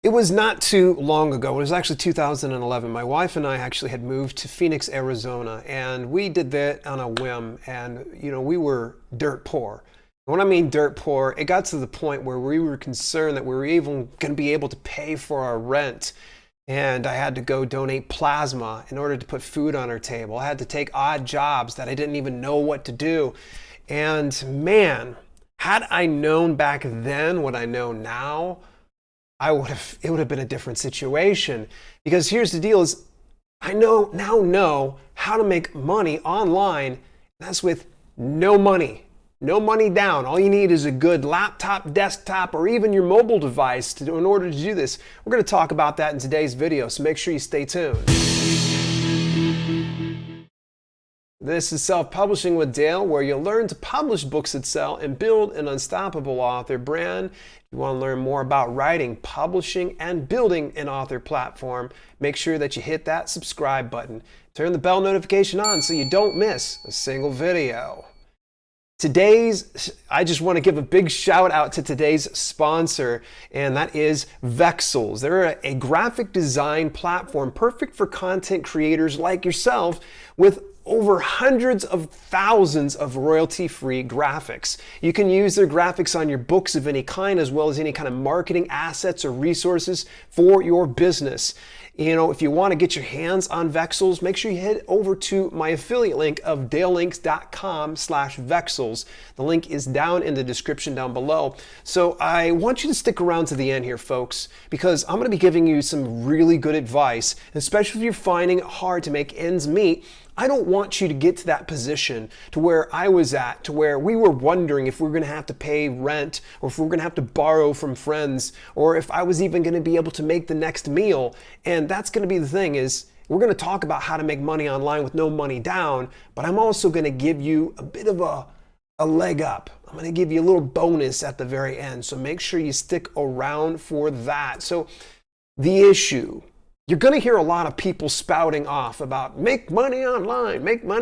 It was not too long ago. It was actually 2011. My wife and I actually had moved to Phoenix, Arizona, and we did that on a whim. And, we were dirt poor. When I mean dirt poor, it got to the point where we were concerned that we were even going to be able to pay for our rent. And I had to go donate plasma in order to put food on our table. I had to take odd jobs that I didn't even know what to do. And man, had I known back then what I know now, it would have been a different situation. Because here's the deal is I know how to make money online. That's with no money. No money down. All you need is a good laptop, desktop, or even your mobile device in order to do this. We're going to talk about that in today's video, so make sure you stay tuned. This is Self-Publishing with Dale, where you'll learn to publish books that sell and build an unstoppable author brand. If you want to learn more about writing, publishing, and building an author platform, make sure that you hit that subscribe button. Turn the bell notification on so you don't miss a single video. I just want to give a big shout out to today's sponsor, and that is Vexels. They're a graphic design platform perfect for content creators like yourself with over hundreds of thousands of royalty-free graphics. You can use their graphics on your books of any kind, as well as any kind of marketing assets or resources for your business. If you want to get your hands on Vexels, make sure you head over to my affiliate link of dalelinks.com/Vexels. The link is down in the description down below. So I want you to stick around to the end here, folks, because I'm going to be giving you some really good advice, especially if you're finding it hard to make ends meet. I don't want you to get to that position to where I was at, to where we were wondering if we were going to have to pay rent, or if we were going to have to borrow from friends, or if I was even going to be able to make the next meal. And that's going to be the thing is, we're going to talk about how to make money online with no money down, but I'm also going to give you a bit of a leg up. I'm going to give you a little bonus at the very end. So make sure you stick around for that. So the issue, you're going to hear a lot of people spouting off about make money online, and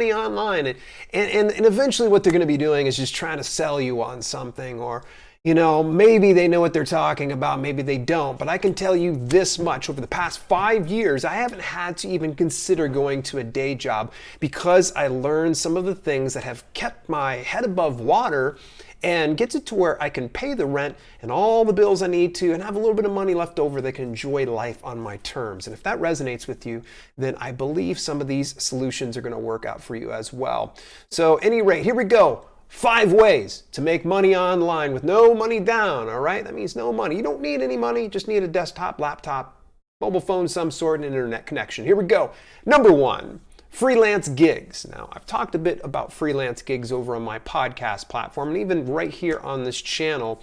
eventually what they're going to be doing is just trying to sell you on something, or maybe they know what they're talking about, maybe they don't. But I can tell you this much: over the past 5 years, I haven't had to even consider going to a day job because I learned some of the things that have kept my head above water and gets it to where I can pay the rent and all the bills I need to and have a little bit of money left over that can enjoy life on my terms. And if that resonates with you, then I believe some of these solutions are going to work out for you as well. So, at any rate, here we go. 5 ways to make money online with no money down, all right? That means no money. You don't need any money, you just need a desktop, laptop, mobile phone, some sort, and internet connection. Here we go. Number 1. Freelance gigs. Now, I've talked a bit about freelance gigs over on my podcast platform and even right here on this channel.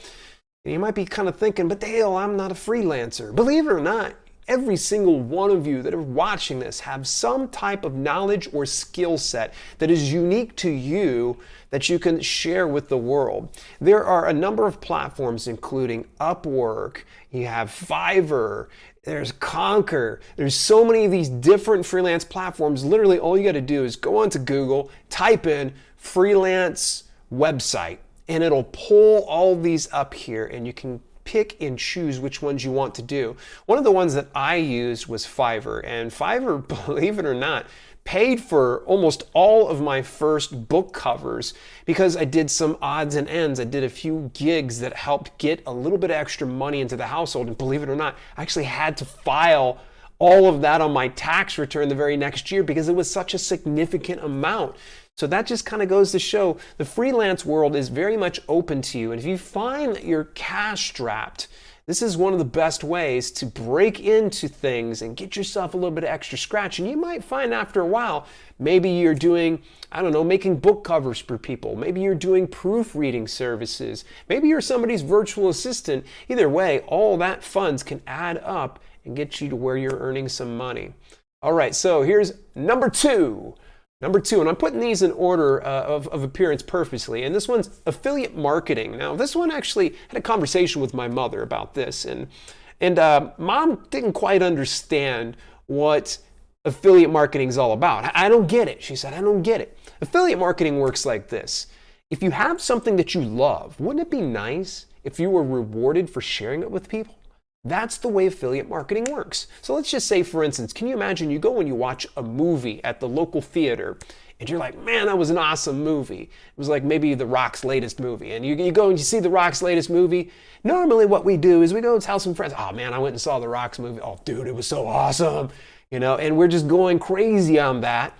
And you might be kind of thinking, but Dale, I'm not a freelancer. Believe it or not, every single one of you that are watching this have some type of knowledge or skill set that is unique to you that you can share with the world. There are a number of platforms, including Upwork, you have Fiverr, there's Conquer. There's so many of these different freelance platforms. Literally, all you got to do is go onto Google, type in freelance website, and it'll pull all these up here, and you can pick and choose which ones you want to do. One of the ones that I used was Fiverr, and Fiverr, believe it or not, paid for almost all of my first book covers because I did some odds and ends. I did a few gigs that helped get a little bit of extra money into the household, and believe it or not, I actually had to file all of that on my tax return the very next year because it was such a significant amount. So that just kind of goes to show the freelance world is very much open to you. And if you find that you're cash strapped, this is one of the best ways to break into things and get yourself a little bit of extra scratch. And you might find after a while, maybe you're doing, making book covers for people. Maybe you're doing proofreading services. Maybe you're somebody's virtual assistant. Either way, all that funds can add up and get you to where you're earning some money. All right, so here's number two. Number 2, and I'm putting these in order of appearance purposely, and this one's affiliate marketing. Now, this one actually had a conversation with my mother about this, and Mom didn't quite understand what affiliate marketing is all about. I don't get it. She said, I don't get it. Affiliate marketing works like this. If you have something that you love, wouldn't it be nice if you were rewarded for sharing it with people? That's the way affiliate marketing works. So let's just say, for instance, can you imagine you go and you watch a movie at the local theater and you're like, man, that was an awesome movie. It was like maybe The Rock's latest movie. And you go and you see The Rock's latest movie. Normally what we do is we go and tell some friends, oh man, I went and saw The Rock's movie. Oh dude, it was so awesome. And we're just going crazy on that.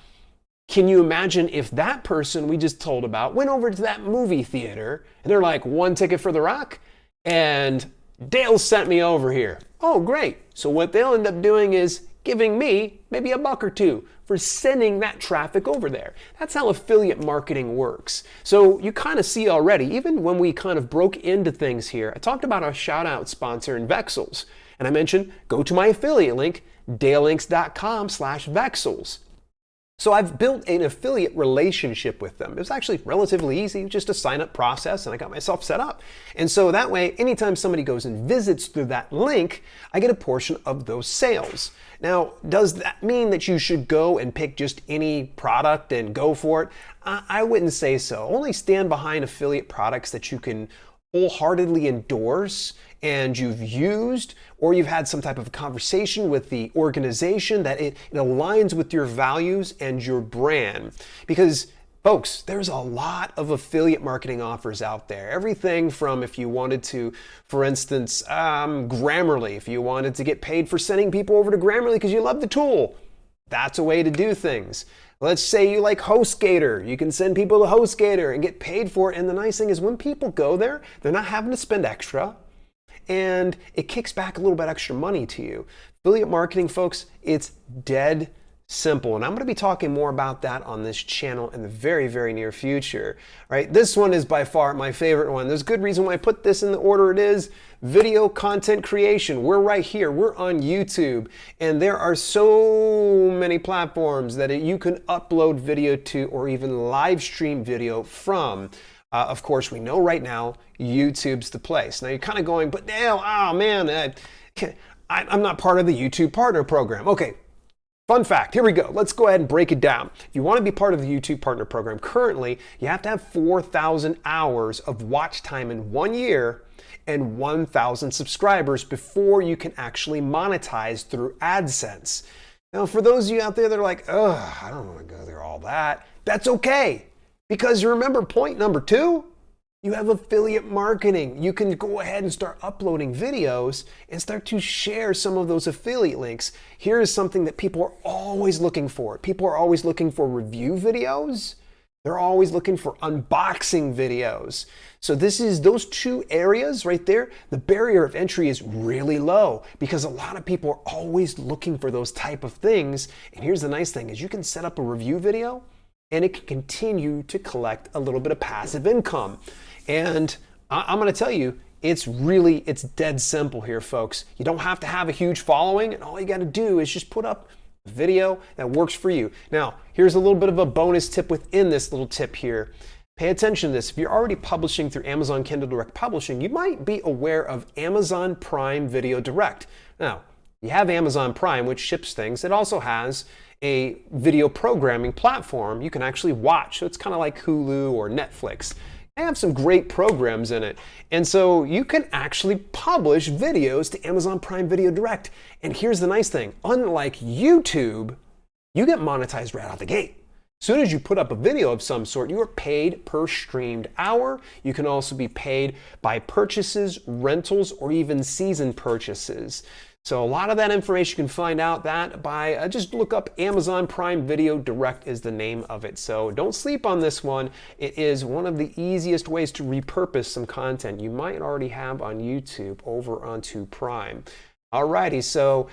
Can you imagine if that person we just told about went over to that movie theater and they're like, 1 ticket for The Rock? And Dale sent me over here. Oh, great. So what they'll end up doing is giving me maybe $1 or $2 for sending that traffic over there. That's how affiliate marketing works. So you kind of see already, even when we kind of broke into things here, I talked about our shout out sponsor in Vexels. And I mentioned, go to my affiliate link, dalelinks.com/Vexels. So I've built an affiliate relationship with them. It was actually relatively easy, just a sign up process, and I got myself set up. And so that way, anytime somebody goes and visits through that link, I get a portion of those sales. Now, does that mean that you should go and pick just any product and go for it? I wouldn't say so. Only stand behind affiliate products that you can wholeheartedly endorse and you've used, or you've had some type of conversation with the organization that it aligns with your values and your brand. Because folks, there's a lot of affiliate marketing offers out there. Everything from, if you wanted to, for instance, Grammarly, if you wanted to get paid for sending people over to Grammarly because you love the tool, that's a way to do things. Let's say you like HostGator. You can send people to HostGator and get paid for it. And the nice thing is when people go there, they're not having to spend extra. And it kicks back a little bit extra money to you. Affiliate marketing, folks, it's dead simple. And I'm going to be talking more about that on this channel in the very, very near future. All right, this one is by far my favorite one. There's a good reason why I put this in the order it is. Video content creation. We're right here. We're on YouTube. And there are so many platforms that you can upload video to or even live stream video from. Of course, we know right now YouTube's the place. Now you're kind of going, but Dale, oh man, I'm not part of the YouTube Partner Program. Okay, fun fact, here we go. Let's go ahead and break it down. If you want to be part of the YouTube Partner Program, currently you have to have 4,000 hours of watch time in 1 year and 1,000 subscribers before you can actually monetize through AdSense. Now, for those of you out there that are like, ugh, I don't want to go through all that, that's okay. Because you remember point number 2, you have affiliate marketing. You can go ahead and start uploading videos and start to share some of those affiliate links. Here is something that people are always looking for. People are always looking for review videos. They're always looking for unboxing videos. So those 2 areas right there, the barrier of entry is really low because a lot of people are always looking for those type of things. And here's the nice thing is you can set up a review video and it can continue to collect a little bit of passive income. And I'm going to tell you, it's dead simple here, folks. You don't have to have a huge following, and all you got to do is just put up a video that works for you. Now, here's a little bit of a bonus tip within this little tip here. Pay attention to this. If you're already publishing through Amazon Kindle Direct Publishing, you might be aware of Amazon Prime Video Direct. Now, you have Amazon Prime, which ships things. It also has a video programming platform you can actually watch. So it's kind of like Hulu or Netflix. They have some great programs in it. And so you can actually publish videos to Amazon Prime Video Direct. And here's the nice thing. Unlike YouTube, you get monetized right out the gate. As soon as you put up a video of some sort, you are paid per streamed hour. You can also be paid by purchases, rentals, or even season purchases. So a lot of that information you can find out that by just look up Amazon Prime Video Direct is the name of it. So don't sleep on this one. It is one of the easiest ways to repurpose some content you might already have on YouTube over onto Prime. Alrighty, so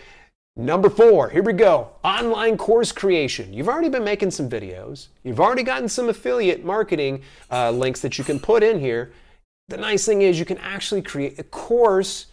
number 4, here we go. Online course creation. You've already been making some videos. You've already gotten some affiliate marketing links that you can put in here. The nice thing is you can actually create a course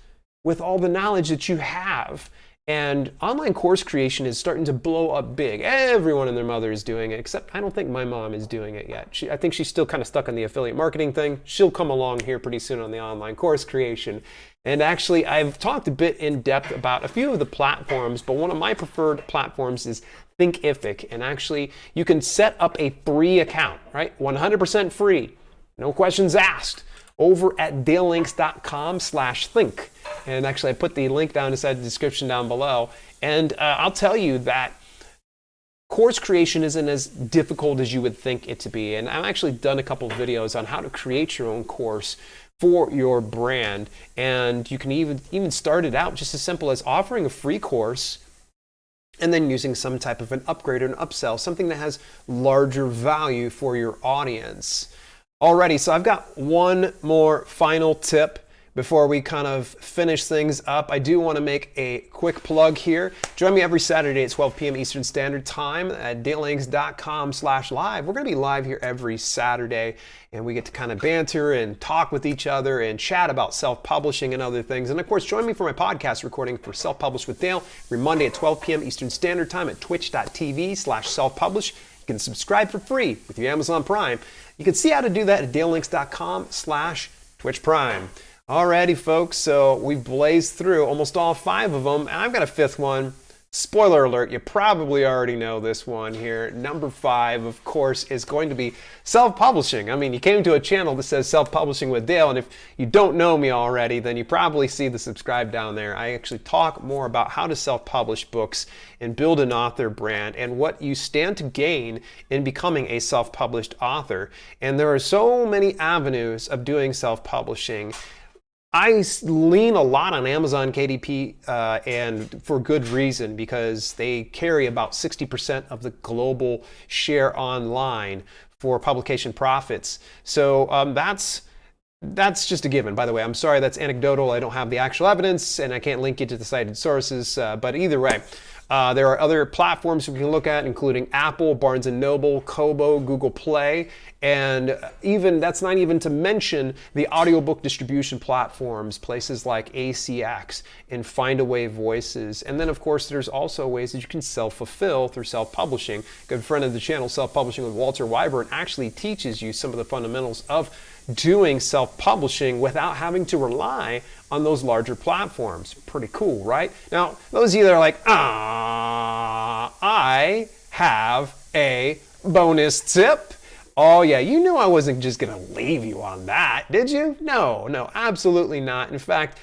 with all the knowledge that you have. And online course creation is starting to blow up big. Everyone and their mother is doing it, except I don't think my mom is doing it yet. I think she's still kind of stuck on the affiliate marketing thing. She'll come along here pretty soon on the online course creation. And actually, I've talked a bit in depth about a few of the platforms, but one of my preferred platforms is Thinkific. And actually, you can set up a free account, right? 100% free, no questions asked. over at dalelinks.com/think. And actually, I put the link down inside the description down below. And I'll tell you that course creation isn't as difficult as you would think it to be. And I've actually done a couple of videos on how to create your own course for your brand. And you can even start it out just as simple as offering a free course and then using some type of an upgrade or an upsell, something that has larger value for your audience. Alrighty, so I've got one more final tip before we kind of finish things up. I do want to make a quick plug here. Join me every Saturday at 12 p.m. Eastern Standard Time at dalelinks.com/live. We're going to be live here every Saturday, and we get to kind of banter and talk with each other and chat about self-publishing and other things. And of course, join me for my podcast recording for Self-Publish with Dale every Monday at 12 p.m. Eastern Standard Time at twitch.tv/selfpublish. You can subscribe for free with your Amazon Prime. You can see how to do that at dalelinks.com/twitchprime. Alrighty, folks, so we've blazed through almost all 5 of them, and I've got a 5th one. Spoiler alert, you probably already know this one here. Number 5, of course, is going to be self-publishing. I mean, you came to a channel that says Self-Publishing with Dale, and if you don't know me already, then you probably see the subscribe down there. I actually talk more about how to self-publish books and build an author brand and what you stand to gain in becoming a self-published author. And there are so many avenues of doing self-publishing. I lean a lot on Amazon KDP, and for good reason, because they carry about 60% of the global share online for publication profits. So that's just a given. By the way, I'm sorry, that's anecdotal. I don't have the actual evidence, and I can't link you to the cited sources. But either way, there are other platforms we can look at, including Apple, Barnes & Noble, Kobo, Google Play, and even that's not even to mention the audiobook distribution platforms, places like ACX and Findaway Voices. And then, of course, there's also ways that you can self-fulfill through self-publishing. A good friend of the channel, Self-Publishing with Walter Wyburn, actually teaches you some of the fundamentals of doing self-publishing without having to rely on those larger platforms. Pretty cool, right? Now, those of you that are like, I have a bonus tip. Oh yeah, you knew I wasn't just gonna leave you on that, did you? No, absolutely not. In fact,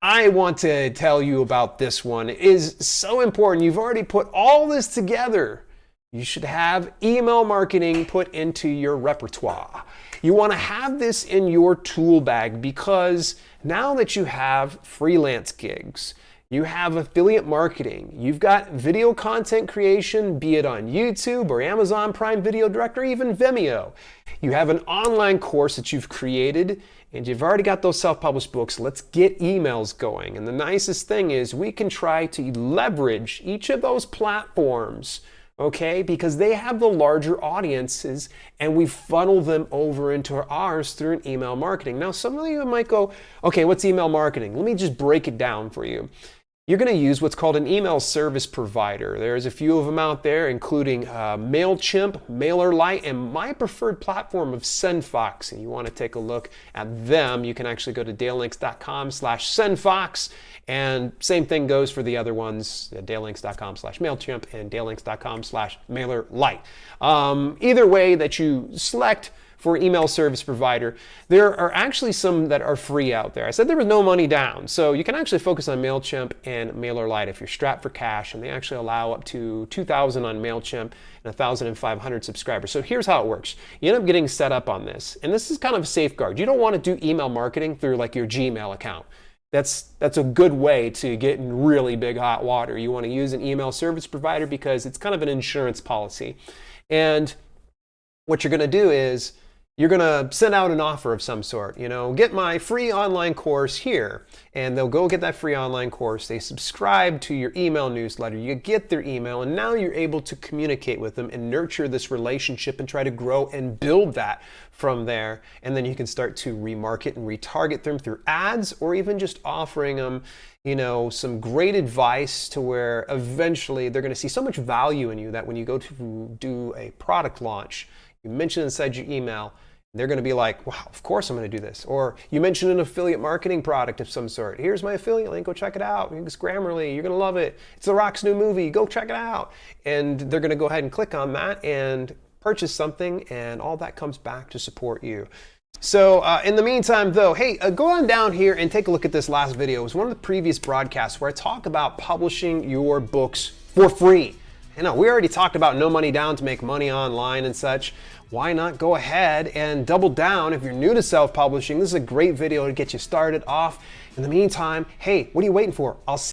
I want to tell you about this one. It is so important. You've already put all this together. You should have email marketing put into your repertoire. You want to have this in your tool bag because now that you have freelance gigs, you have affiliate marketing, you've got video content creation, be it on YouTube or Amazon Prime Video Direct or even Vimeo. You have an online course that you've created and you've already got those self-published books. Let's get emails going. And the nicest thing is we can try to leverage each of those platforms, okay, because they have the larger audiences and we funnel them over into ours through an email marketing. Now, some of you might go, okay, what's email marketing? Let me just break it down for you. You're going to use what's called an email service provider. There's a few of them out there, including MailChimp, MailerLite, and my preferred platform of SendFox. And you want to take a look at them, you can actually go to dalelinks.com/SendFox. And same thing goes for the other ones, dalelinks.com/MailChimp and dalelinks.com/MailerLite. Either way that you select for email service provider, there are actually some that are free out there. I said there was no money down, so you can actually focus on MailChimp and MailerLite if you're strapped for cash, and they actually allow up to 2,000 on MailChimp and 1,500 subscribers. So here's how it works. You end up getting set up on this, and this is kind of a safeguard. You don't want to do email marketing through like your Gmail account. That's a good way to get in really big hot water. You want to use an email service provider because it's kind of an insurance policy. And what you're going to do is you're going to send out an offer of some sort, get my free online course here, and they'll go get that free online course. They subscribe to your email newsletter, you get their email, and now you're able to communicate with them and nurture this relationship and try to grow and build that from there. And then you can start to remarket and retarget them through ads, or even just offering them some great advice to where eventually they're going to see so much value in you that when you go to do a product launch, you mention inside your email, they're going to be like, wow, of course I'm going to do this. Or you mentioned an affiliate marketing product of some sort. Here's my affiliate link. Go check it out. It's Grammarly. You're going to love it. It's The Rock's new movie. Go check it out. And they're going to go ahead and click on that and purchase something, and all that comes back to support you. So in the meantime, though, hey, go on down here and take a look at this last video. It was one of the previous broadcasts where I talk about publishing your books for free. You know, we already talked about no money down to make money online and such. Why not go ahead and double down if you're new to self-publishing? This is a great video to get you started off. In the meantime, hey, what are you waiting for? I'll see